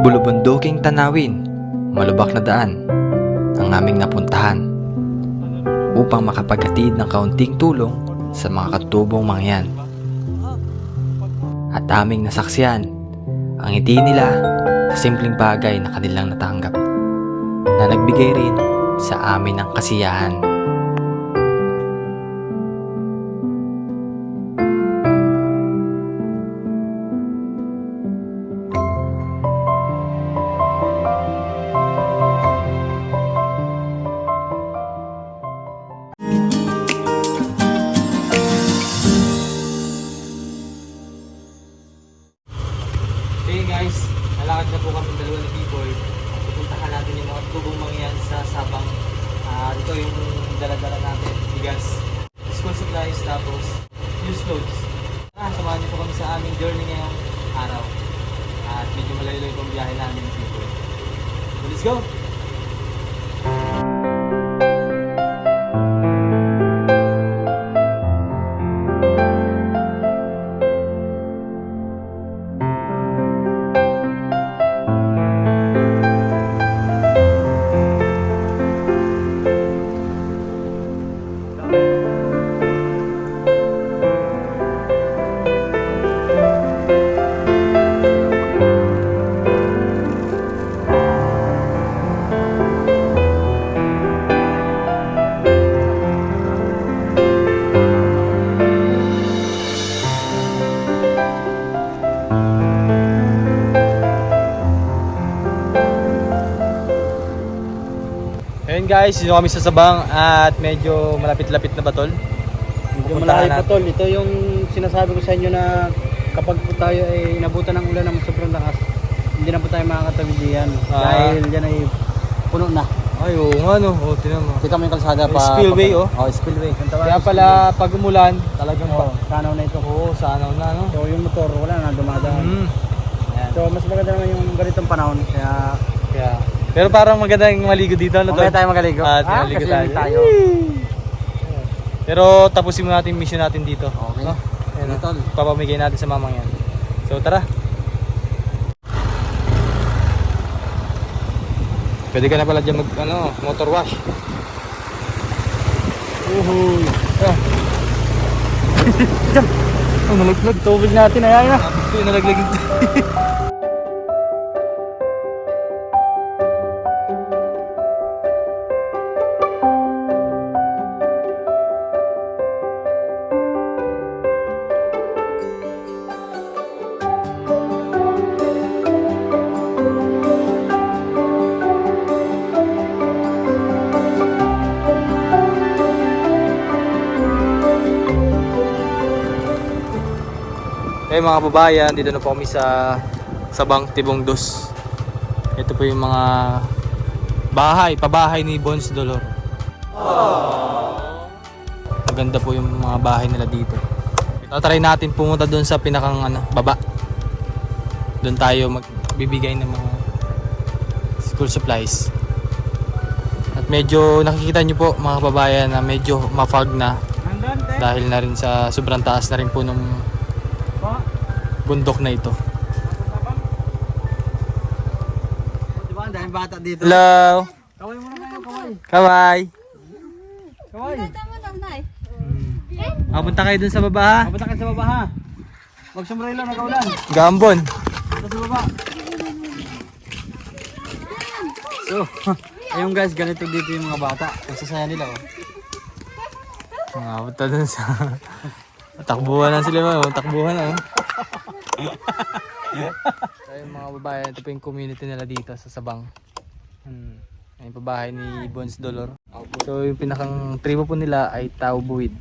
Bulubunduking tanawin, malubak na daan ang aming napuntahan upang makapaghatid ng kaunting tulong sa mga katubong mangyan. At aming nasaksiyan ang ngiti nila sa simpleng bagay na kanilang natanggap na nagbigay rin sa amin ng kasiyahan. Hey guys, nalakad na po kami dalawa ni Biboy. Pupuntahan natin yung mga tubong mangyan sa Sabang. Ito yung dala-dala natin, bigas, school supplies, tapos used clothes. Samahan niyo po kami sa aming journey ngayong araw. At medyo malayo yung biyahe namin ni Biboy. So let's go! Ayun guys, dito kami sa Sabang at medyo malapit-lapit na ba tol? Medyo malayo pa tol. Ito yung sinasabi ko sa inyo na kapag po tayo ay inabutan ng ulan ng sobrang lakas, hindi na po tayo makakatawid diyan. Dahil yan ay puno na. Ay oo nga no, tinan mo. Kita mo yung kalsada pa. Spillway spillway. Kaya pala pag umulan, talagang sanaw na ito. Oo, sanaw na no. So yung motor wala na dumadaan. Ayan. So mas maganda naman yung ganitong panahon kaya Pero parang maganda yung maligo dito ano mamaya tayo magaligo. Maligo kasi tayo. Pero tapusin mo natin yung mission natin dito. Okay. No? Ayan, tol. Papamigay natin sa mamang yan. So tara. Pwede ka na pala dyan mag motor wash. Uhuy. Nalaglag. Tubig natin ayan na. Ito yung nalaglag. Eh mga kababayan, dito na po kami sa Sabang Tibong Dos. Ito po yung mga pabahay ni Bones Dolor. Maganda po yung mga bahay nila dito. Try natin pumunta doon sa pinakang baba. Doon tayo magbibigay ng mga school supplies. At medyo nakikita nyo po mga kababayan na medyo mafog na dahil na rin sa sobrang taas na rin po ng bundok na ito. Diba ang daming bata dito? Hello! Kaway mo naman yung kaway. Kaway! Kaway. Punta kayo dun sa baba ha? Mapunta kayo sa baba ha. Huwag sumbrelo na kaulan. Gambon! Punta sa baba. So, ayun guys, ganito dito yung mga bata. Nagsasaya nila oh. Punta dun sa... Takbuhan na sila takbuhan na Ayun mga babae, ito po yung community nila dito sa Sabang. Ayun pabahay ni Bones Dolor. So yung pinakang tribo po nila ay Tao Buwid.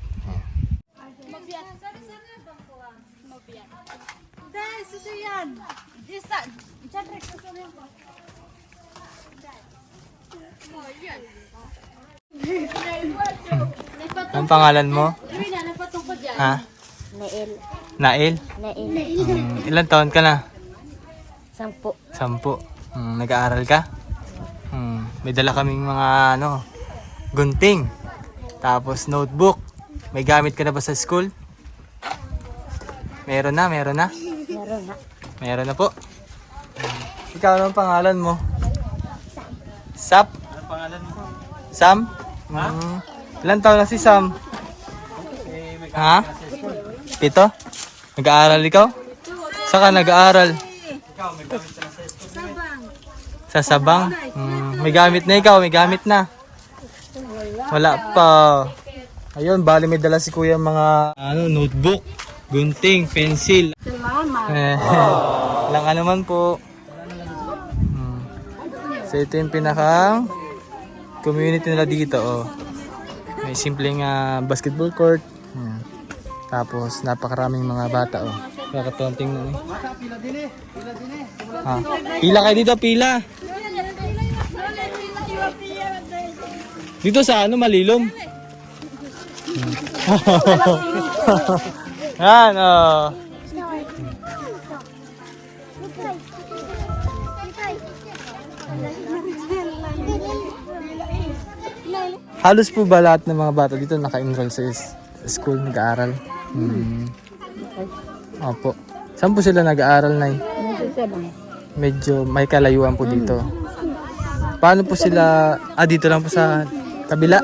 Ang pangalan mo? Ha? Nail. Nail? Nail. Ilan taon ka na? 10. 10. Nag-aaral ka? May dala kaming mga gunting. Tapos notebook. May gamit ka na ba sa school? Meron na. Meron na. Meron na po. ikaw, anong pangalan mo? Sap? Ano pangalan mo? Sam? Ha? Ilan taon na si Sam? Ha? 7? Nag-aaral ikaw? Saan ka nag-aaral? Sa Sabang? May gamit na ikaw, may gamit na. Wala pa. Ayun, bali may dala si kuya mga notebook, gunting, pencil. Lang ano man po. So ito yung pinakang community nila dito. Oh. May simpleng basketball court. Tapos napakaraming mga bata. Oh. Kakatuwang tingnan eh. Pila kayo dito, pila. Dito sa malilom. Yan, oh. Halos po ba lahat ng mga bata dito naka-enroll sa school, nag-aaral? Opo. Saan po sila nag-aaral, Nay? Medyo may kalayuan po dito. Paano po sila, dito lang po sa kabila?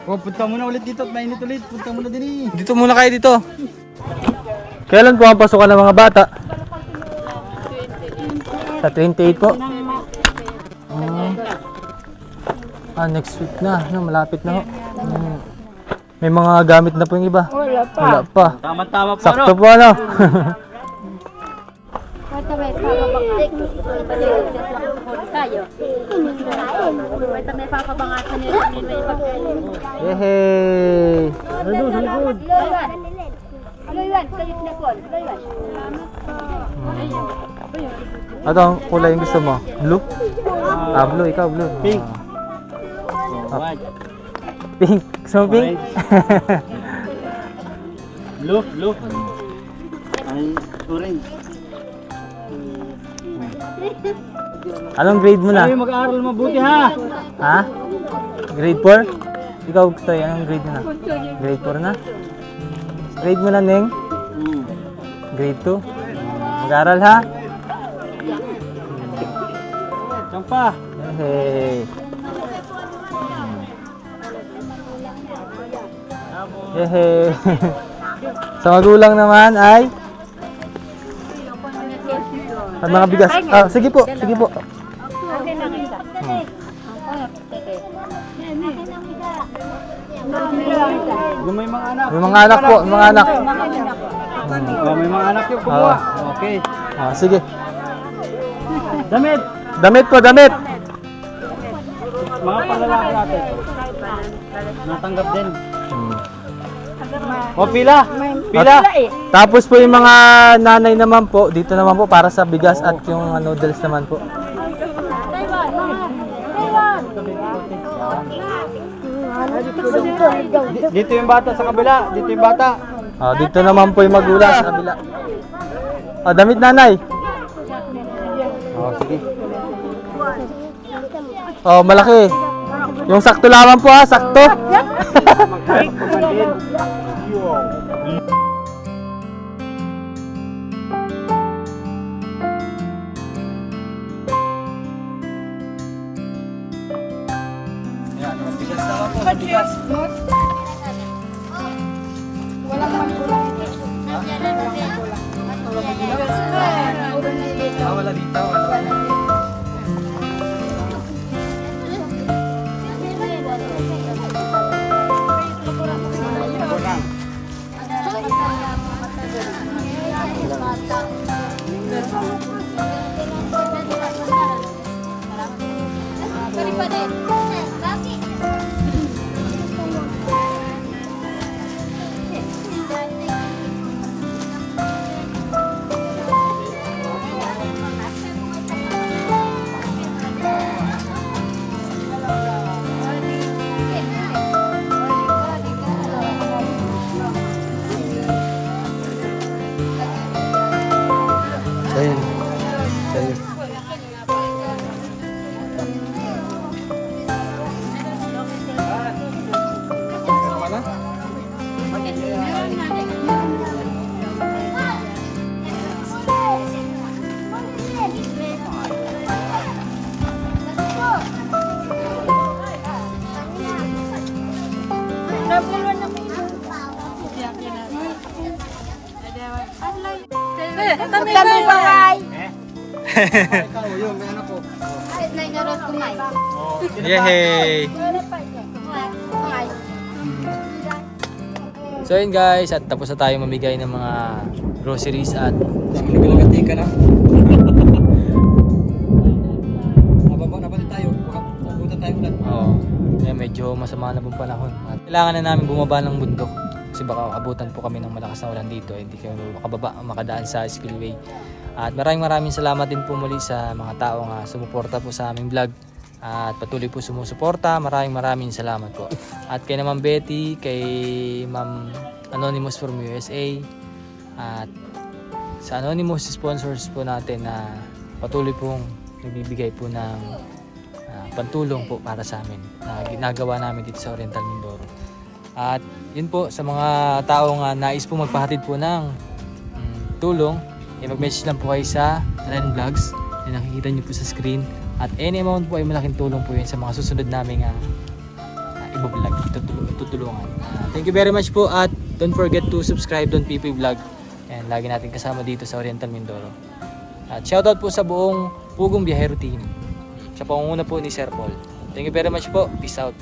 Punta muna ulit dito at mainit ulit. Punta muna din eh. Dito muna kayo dito. Kailan po ang pasukan ng mga bata? Sa 28 po? Next week na. Malapit na ho. May mga gamit na po yung iba. Wala pa. Tama-tama po. Sakto po ano. Yehey! Ano ang kulay yung gusto mo? Blue? Blue. Ikaw blue. Pink. White. Pink. Gusto mo pink? Blue. Ay, orange. Anong grade mo na? Ay, mag-aaral mabuti ha. Ha? Grade 4? Ikaw, Toy, anong grade mo na? Grade 4 na? Grade mo na, Neng? Grade 2? Mag-aaral ha? Champa. Hey. Yehey. Sa magulang naman ay at mga bigas. Sige po. Yung may mga anak. May mga anak po, mga anak. May mga anak yung kumuha. Okay. Sige. Damit. Damit. Mga panlalaki natin. Natanggap din. O, pila. Tapos po yung mga nanay naman po, dito naman po para sa bigas at yung noodles naman po. Dito yung bata sa kabila. Dito yung bata. Dito naman po yung magulang sa kabila. Damit nanay. Sige. Malaki. Yung sakto lamang po sakto. Wala dito. Ikaw, yun, may anak ko. Kahit na inarot kumay. Yay! So yun guys, at tapos na tayo mamigay ng mga groceries at Naglalagati ka na. Nababa na ba tayo? Pupunta tayo ulit. medyo masama na pong panahon. At kailangan na namin bumaba ng bundok kasi baka abutan po kami ng malakas na ulan dito. Hindi kami makadaan sa spillway. At maraming salamat din po muli sa mga taong sumuporta po sa aming vlog. At patuloy po sumusuporta. Maraming salamat po. At kay naman Betty, kay Ma'am Anonymous from USA, at sa Anonymous sponsors po natin na patuloy pong nagbibigay po ng pantulong po para sa amin na ginagawa namin dito sa Oriental Mindoro. At yun po sa mga taong nais po magpahatid po ng tulong, mag-message lang po kayo sa Ren Vlogs na nakikita nyo po sa screen. At any amount po ay malaking tulong po yun sa mga susunod naming ibablog, tutulungan. Thank you very much po at don't forget to subscribe Don PP Vlog. And lagi natin kasama dito sa Oriental Mindoro. At shoutout po sa buong Pugong Biyahero team. Sa pangunguna po ni Sir Paul. Thank you very much po. Peace out.